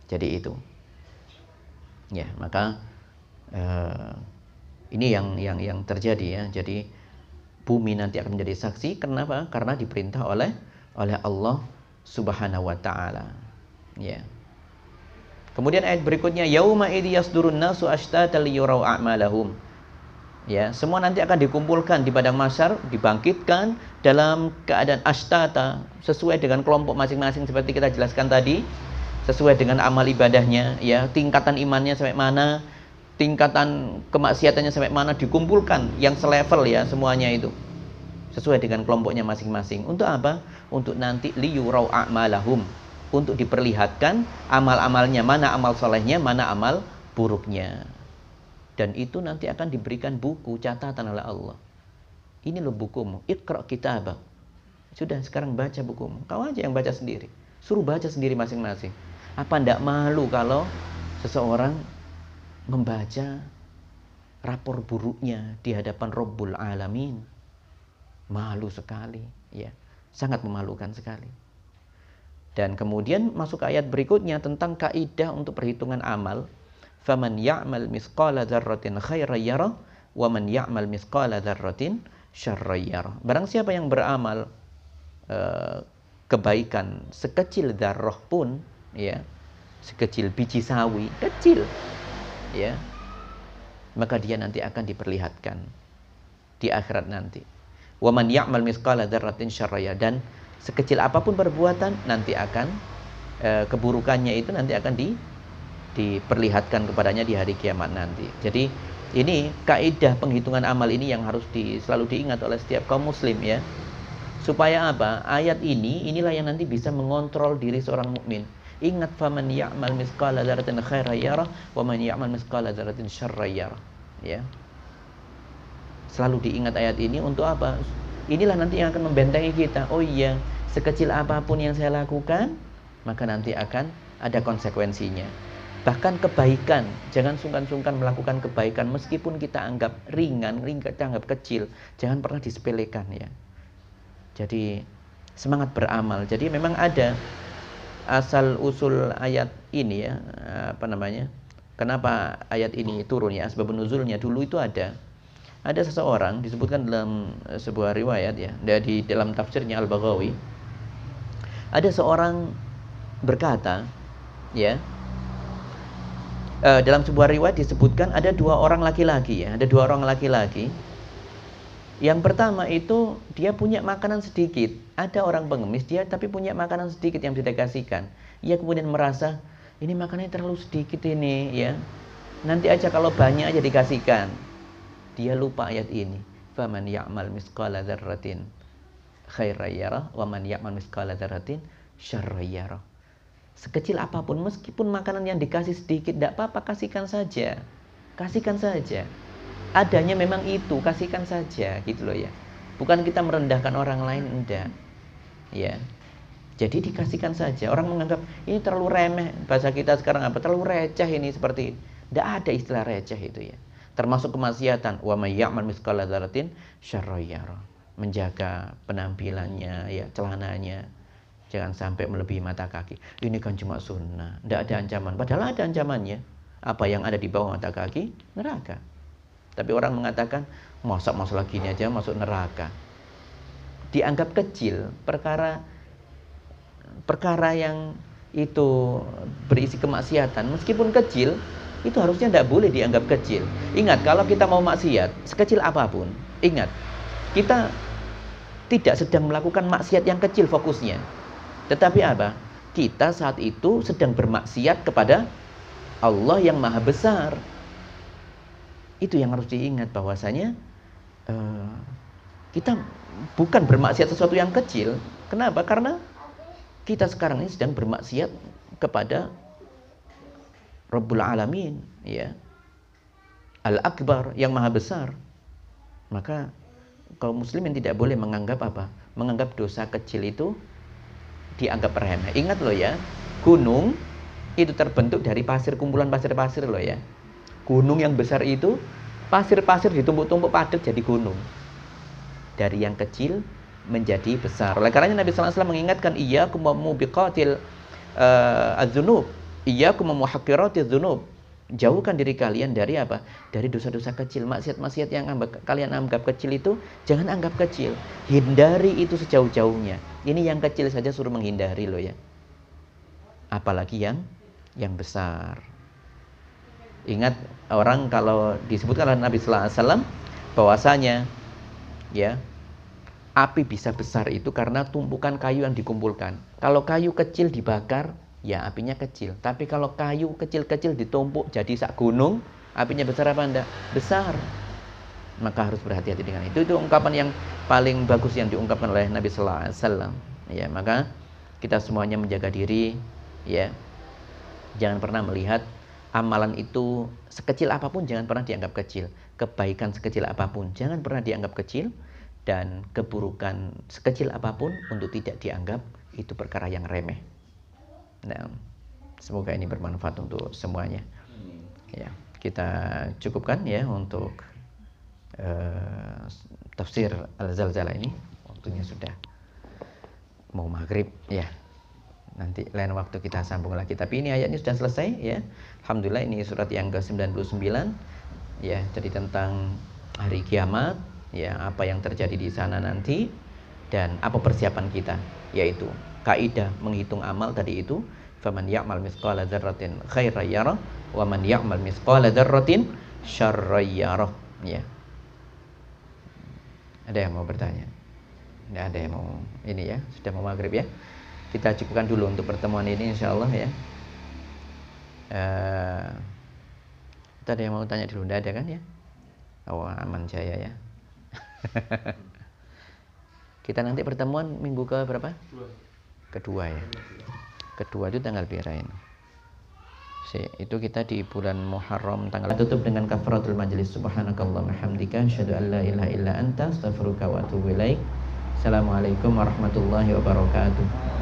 Jadi itu ya, maka ini yang terjadi ya. Jadi bumi nanti akan menjadi saksi. Kenapa? Karena diperintah oleh Allah Subhanahu wa taala. Ya. Kemudian ayat berikutnya, yauma idz yasdurun nasu ashtatan liyurau a'malahum. Ya, semua nanti akan dikumpulkan di padang mahsyar, dibangkitkan dalam keadaan ashtata, sesuai dengan kelompok masing-masing seperti kita jelaskan tadi, sesuai dengan amal ibadahnya, ya, tingkatan imannya sampai mana, tingkatan kemaksiatannya sampai mana, dikumpulkan yang selevel ya, semuanya itu sesuai dengan kelompoknya masing-masing. Untuk apa? Untuk nanti liyurau a'malahum, untuk diperlihatkan amal-amalnya, mana amal solehnya, mana amal buruknya. Dan itu nanti akan diberikan buku catatan oleh Allah. Ini loh bukumu, iqra kitabak. Sudah, sekarang baca bukumu. Kau aja yang baca sendiri. Suruh baca sendiri masing-masing. Apa ndak malu kalau seseorang membaca rapor buruknya di hadapan Rabbul Alamin? Malu sekali, ya. Sangat memalukan sekali. Dan kemudian masuk ke ayat berikutnya tentang kaidah untuk perhitungan amal. Faman ya'mal mithqala dzarratin khairan yarah wa man ya'mal mithqala dzarratin syarran yarah. Barang siapa yang beramal kebaikan sekecil dzarrah pun, ya, sekecil biji sawi, kecil, ya, maka dia nanti akan diperlihatkan di akhirat nanti. Wa man ya'mal mithqala dzarratin syarran yarah, dan sekecil apapun perbuatan nanti akan keburukannya itu nanti akan diperlihatkan kepadanya di hari kiamat nanti. Jadi ini kaidah penghitungan amal ini yang harus selalu diingat oleh setiap kaum muslim ya. Supaya apa? Ayat inilah yang nanti bisa mengontrol diri seorang mukmin. Ingat, faman ya'mal mithqala dzarratin khairan yarah wa man ya'mal mithqala dzarratin syarran yarah. Ya. Selalu diingat ayat ini untuk apa? Inilah nanti yang akan membentengi kita. Oh iya, sekecil apapun yang saya lakukan, maka nanti akan ada konsekuensinya. Bahkan kebaikan, jangan sungkan-sungkan melakukan kebaikan meskipun kita anggap ringan, kita anggap kecil, jangan pernah disepelekan ya. Jadi semangat beramal. Jadi memang ada asal usul ayat ini ya, kenapa ayat ini turun ya, asbabun nuzulnya dulu itu ada seseorang disebutkan dalam sebuah riwayat ya, di dalam tafsirnya Al-Baghawi, ada seorang berkata, Ya. Dalam sebuah riwayat disebutkan ada 2 orang laki-laki ya, ada 2 orang laki-laki. Yang pertama itu dia punya makanan sedikit. Ada orang pengemis dia tapi punya makanan sedikit yang bisa dikasihkan. Ia kemudian merasa ini makanannya terlalu sedikit ini ya. Nanti aja kalau banyak aja dikasihkan. Dia lupa ayat ini. Faman ya'mal misqala dzarratin khairan yarah wa man ya'mal misqala dzarratin syarran yarah. Sekecil apapun, meskipun makanan yang dikasih sedikit, tidak apa-apa, kasihkan saja. Kasihkan saja. Adanya memang itu, kasihkan saja, gitu loh ya. Bukan kita merendahkan orang lain, enggak. Ya. Jadi dikasihkan saja. Orang menganggap ini terlalu remeh, bahasa kita sekarang apa? Terlalu receh ini seperti ini. Tidak ada istilah receh itu ya. Termasuk kemaksiatan. Wa may ya'mal mithqala dzarratin syarran yarah. Menjaga penampilannya, ya, celananya. Jangan sampai melebihi mata kaki. Ini kan cuma sunnah. Tidak ada ancaman. Padahal ada ancamannya. Apa yang ada di bawah mata kaki? Neraka. Tapi orang mengatakan, masa masalah gini aja masuk neraka. Dianggap kecil. Perkara yang itu berisi kemaksiatan. Meskipun kecil, itu harusnya tidak boleh dianggap kecil. Ingat, kalau kita mau maksiat, sekecil apapun. Ingat, kita tidak sedang melakukan maksiat yang kecil fokusnya. Tetapi apa? Kita saat itu sedang bermaksiat kepada Allah yang maha besar. Itu yang harus diingat bahwasanya kita bukan bermaksiat sesuatu yang kecil. Kenapa? Karena kita sekarang ini sedang bermaksiat kepada Rabbul Alamin, ya, Al-Akbar, yang maha besar. Maka kaum muslimin tidak boleh menganggap apa? Menganggap dosa kecil itu dianggap remeh. Ingat loh ya, gunung itu terbentuk dari pasir, kumpulan pasir-pasir loh ya. Gunung yang besar itu, pasir-pasir ditumpuk-tumpuk padat jadi gunung. Dari yang kecil menjadi besar. Oleh karenanya Nabi SAW mengingatkan, iyyakum wa mubiqatil az-dzunub, iyyakum wa muhaqqiratiz dzunub. Jauhkan diri kalian dari apa? Dari dosa-dosa kecil, maksiat-maksiat yang kalian anggap kecil itu jangan anggap kecil. Hindari itu sejauh-jauhnya. Ini yang kecil saja suruh menghindari loh ya. Apalagi yang besar. Ingat, orang kalau disebutkan oleh Nabi sallallahu alaihi wasallam bahwasanya ya, api bisa besar itu karena tumpukan kayu yang dikumpulkan. Kalau kayu kecil dibakar, ya apinya kecil. Tapi kalau kayu kecil-kecil ditumpuk jadi sak gunung, apinya besar apa enggak? Besar. Maka harus berhati-hati dengan itu. Itu ungkapan yang paling bagus yang diungkapkan oleh Nabi sallallahu alaihi wasallam. Ya, maka kita semuanya menjaga diri, ya. Jangan pernah melihat amalan itu sekecil apapun jangan pernah dianggap kecil. Kebaikan sekecil apapun jangan pernah dianggap kecil, dan keburukan sekecil apapun untuk tidak dianggap itu perkara yang remeh. Nah, semoga ini bermanfaat untuk semuanya. Ya, kita cukupkan ya untuk tafsir Al-Zalzalah ini. Waktunya sudah mau maghrib ya. Nanti lain waktu kita sambung lagi. Tapi ini ayatnya sudah selesai ya. Alhamdulillah, ini surat yang ke-99 ya, jadi tentang hari kiamat ya, apa yang terjadi di sana nanti dan apa persiapan kita, yaitu kaidah menghitung amal tadi itu, faman ya'mal mithqala dzarratin khairan yarah wa man ya'mal mithqala dzarratin syarran yarah ya. Ada yang mau bertanya? Tidak ada yang mau ini ya, sudah mau maghrib ya. Kita cukupkan dulu untuk pertemuan ini insyaallah ya. Ada yang mau tanya dulu? Tidak ada kan ya? Oh, aman jaya ya. Kita nanti pertemuan minggu ke berapa? Kedua ya. Kedua itu tanggal berapa ini? Itu kita di bulan Muharram tanggal. Tutup dengan kafaratul majlis. Subhanakallahumma hamdika asyhadu an la ilaha illa anta astaghfiruka wa atubu ilaik. Assalamualaikum warahmatullahi wabarakatuh.